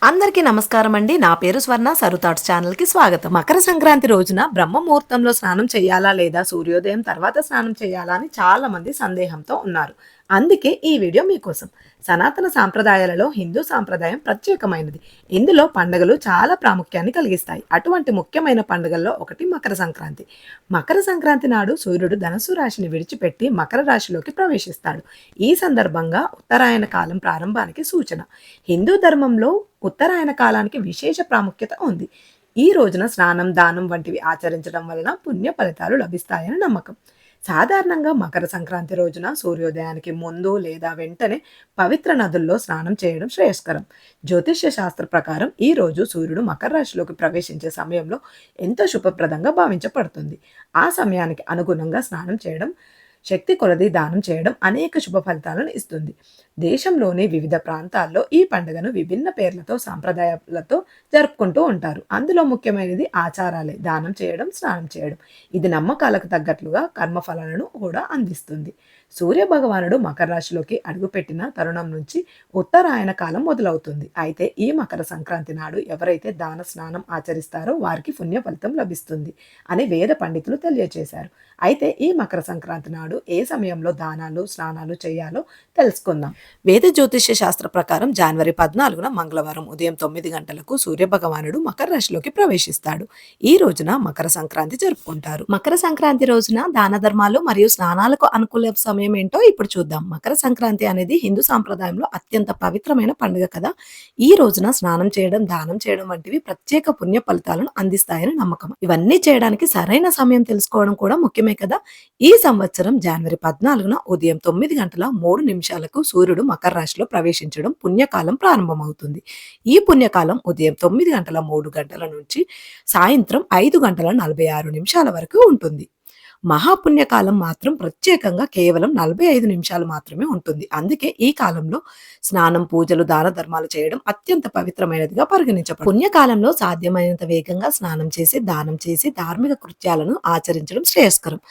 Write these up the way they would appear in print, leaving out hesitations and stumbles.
అందరికీ నమస్కారం అండి. నా పేరు స్వర్ణ. సరు థాట్స్ ఛానల్‌కి స్వాగతం. మకర సంక్రాంతి రోజున బ్రహ్మ ముహూర్తంలో స్నానం చేయాలా? లేదా సూర్యోదయం తర్వాత స్నానం చేయాలా? అని చాలామంది సందేహంతో ఉన్నారు. అందుకే ఈ వీడియో మీకోసం. సనాతన సాంప్రదాయాలలో హిందూ సాంప్రదాయం ప్రత్యేకమైనది. ఇందులో పండుగలు చాలా ప్రాముఖ్యాన్ని కలిగిస్తాయి. అటువంటి ముఖ్యమైన పండుగల్లో ఒకటి మకర సంక్రాంతి. మకర సంక్రాంతి నాడు సూర్యుడు ధనుస్సు రాశిని విడిచిపెట్టి మకర రాశిలోకి ప్రవేశిస్తాడు. ఈ సందర్భంగా ఉత్తరాయణ కాలం ప్రారంభానికి సూచన. హిందూ ధర్మంలో ఉత్తరాయణ కాలానికి విశేష ప్రాముఖ్యత ఉంది. ఈ రోజున స్నానం, దానం వంటివి ఆచరించడం వలన పుణ్య ఫలితాలు లభిస్తాయని నమ్మకం. సాధారణంగా మకర సంక్రాంతి రోజున సూర్యోదయానికి ముందు లేదా వెంటనే పవిత్ర నదుల్లో స్నానం చేయడం శ్రేయస్కరం. జ్యోతిష్య శాస్త్ర ప్రకారం ఈ రోజు సూర్యుడు మకర రాశిలోకి ప్రవేశించే సమయంలో ఎంతో శుభప్రదంగా భావించబడుతుంది. ఆ సమయానికి అనుగుణంగా స్నానం చేయడం, శక్తి కొలది దానం చేయడం అనేక శుభ ఫలితాలను ఇస్తుంది. దేశంలోని వివిధ ప్రాంతాల్లో ఈ పండుగను విభిన్న పేర్లతో, సాంప్రదాయాలతో జరుపుకుంటూ ఉంటారు. అందులో ముఖ్యమైనది ఆచారాలే. దానం చేయడం, స్నానం చేయడం. ఇది నమ్మకాలకు తగ్గట్లుగా కర్మఫలాలను కూడా అందిస్తుంది. సూర్య భగవానుడు మకర రాశిలోకి అడుగుపెట్టిన తరుణం నుంచి ఉత్తరాయణ కాలం మొదలవుతుంది. అయితే ఈ మకర సంక్రాంతి నాడు ఎవరైతే దాన స్నానం ఆచరిస్తారో వారికి పుణ్య ఫలితం లభిస్తుంది అని వేద పండితులు తెలియజేశారు. అయితే ఈ మకర సంక్రాంతి నాడు ఏ సమయంలో దానాలు, స్నానాలు చేయాలో తెలుసుకుందాం. వేద జ్యోతిష్య శాస్త్ర ప్రకారం జనవరి 14న మంగళవారం ఉదయం 9 గంటలకు సూర్యభగవానుడు మకర రాశిలోకి ప్రవేశిస్తాడు. ఈ రోజున మకర సంక్రాంతి జరుపుకుంటారు. మకర సంక్రాంతి రోజున దాన ధర్మాలు మరియు స్నానాలకు అనుకూల సమయం ఏంటో ఇప్పుడు చూద్దాం. మకర సంక్రాంతి అనేది హిందూ సాంప్రదాయంలో అత్యంత పవిత్రమైన పండుగ కదా. ఈ రోజున స్నానం చేయడం, దానం చేయడం వంటివి ప్రత్యేక పుణ్య ఫలితాలను అందిస్తాయని నమ్మకం. ఇవన్నీ చేయడానికి సరైన సమయం తెలుసుకోవడం కూడా ముఖ్యమే కదా. ఈ సంవత్సరం జనవరి 14న ఉదయం 9 గంటల 3 నిమిషాలకు సూర్యుడు మకర రాశిలో ప్రవేశించడం పుణ్యకాలం ప్రారంభమవుతుంది. ఈ పుణ్యకాలం ఉదయం 9 గంటల 3 గంటల నుంచి సాయంత్రం 5 గంటల 46 నిమిషాల వరకు ఉంటుంది. మహాపుణ్యకాలం మాత్రం ప్రత్యేకంగా కేవలం 45 నిమిషాలు మాత్రమే ఉంటుంది. అందుకే ఈ కాలంలో స్నానం, పూజలు, దాన ధర్మాలు చేయడం అత్యంత పవిత్రమైనదిగా పరిగణించబడుతుంది. పుణ్యకాలంలో సాధ్యమైనంత వేగంగా స్నానం చేసి, దానం చేసి ధార్మిక కృత్యాలను ఆచరించడం శ్రేయస్కరం.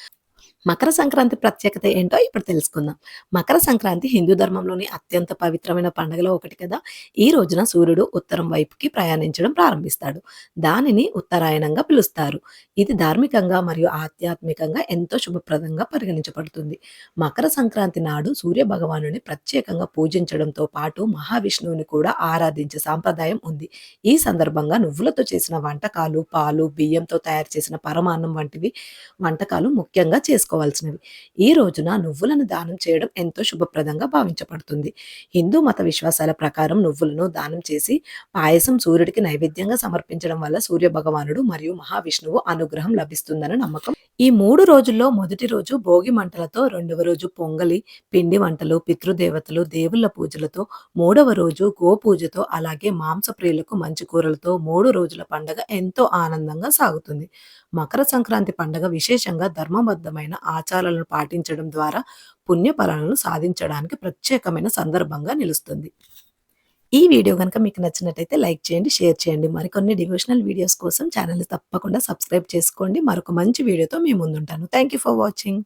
మకర సంక్రాంతి ప్రత్యేకత ఏంటో ఇప్పుడు తెలుసుకుందాం. మకర సంక్రాంతి హిందూ ధర్మంలోని అత్యంత పవిత్రమైన పండుగలో ఒకటి కదా. ఈ రోజున సూర్యుడు ఉత్తరం వైపుకి ప్రయాణించడం ప్రారంభిస్తాడు. దానిని ఉత్తరాయణంగా పిలుస్తారు. ఇది ధార్మికంగా మరియు ఆధ్యాత్మికంగా ఎంతో శుభప్రదంగా పరిగణించబడుతుంది. మకర సంక్రాంతి నాడు సూర్య భగవానుని ప్రత్యేకంగా పూజించడంతో పాటు మహావిష్ణువుని కూడా ఆరాధించే సాంప్రదాయం ఉంది. ఈ సందర్భంగా నువ్వులతో చేసిన వంటకాలు, పాలు, బియ్యంతో తయారు చేసిన పరమాన్నం వంటివి వంటకాలు ముఖ్యంగా చేసుకోవాలి. ఈ రోజున నువ్వులను దానం చేయడం ఎంతో శుభప్రదంగా భావించబడుతుంది. హిందూ మత విశ్వాసాల ప్రకారం నువ్వులను దానం చేసి పాయసం సూర్యుడికి నైవేద్యంగా సమర్పించడం వల్ల సూర్య భగవానుడు మరియు మహావిష్ణువు అనుగ్రహం లభిస్తుందని నమ్మకం. ఈ 3 రోజుల్లో మొదటి రోజు భోగి మంటలతో, రెండవ రోజు పొంగలి, పిండి వంటలు, పితృదేవతలు, దేవుళ్ళ పూజలతో, మూడవ రోజు గోపూజతో, అలాగే మాంసప్రియులకు మంచి కూరలతో 3 రోజుల పండుగ ఎంతో ఆనందంగా సాగుతుంది. మకర సంక్రాంతి పండుగ విశేషంగా ధర్మబద్ధమైన ఆచారాలను పాటించడం ద్వారా పుణ్య ఫలాలను సాధించడానికి ప్రత్యేకమైన సందర్భంగా నిలుస్తుంది. ఈ వీడియో గనుక మీకు నచ్చినట్టయితే లైక్ చేయండి, షేర్ చేయండి. మరికొన్ని డివోషనల్ వీడియోస్ కోసం ఛానల్‌ని తప్పకుండా సబ్స్క్రైబ్ చేసుకోండి. మరొక మంచి వీడియోతో మీ ముందుంటాను. Thank you for watching.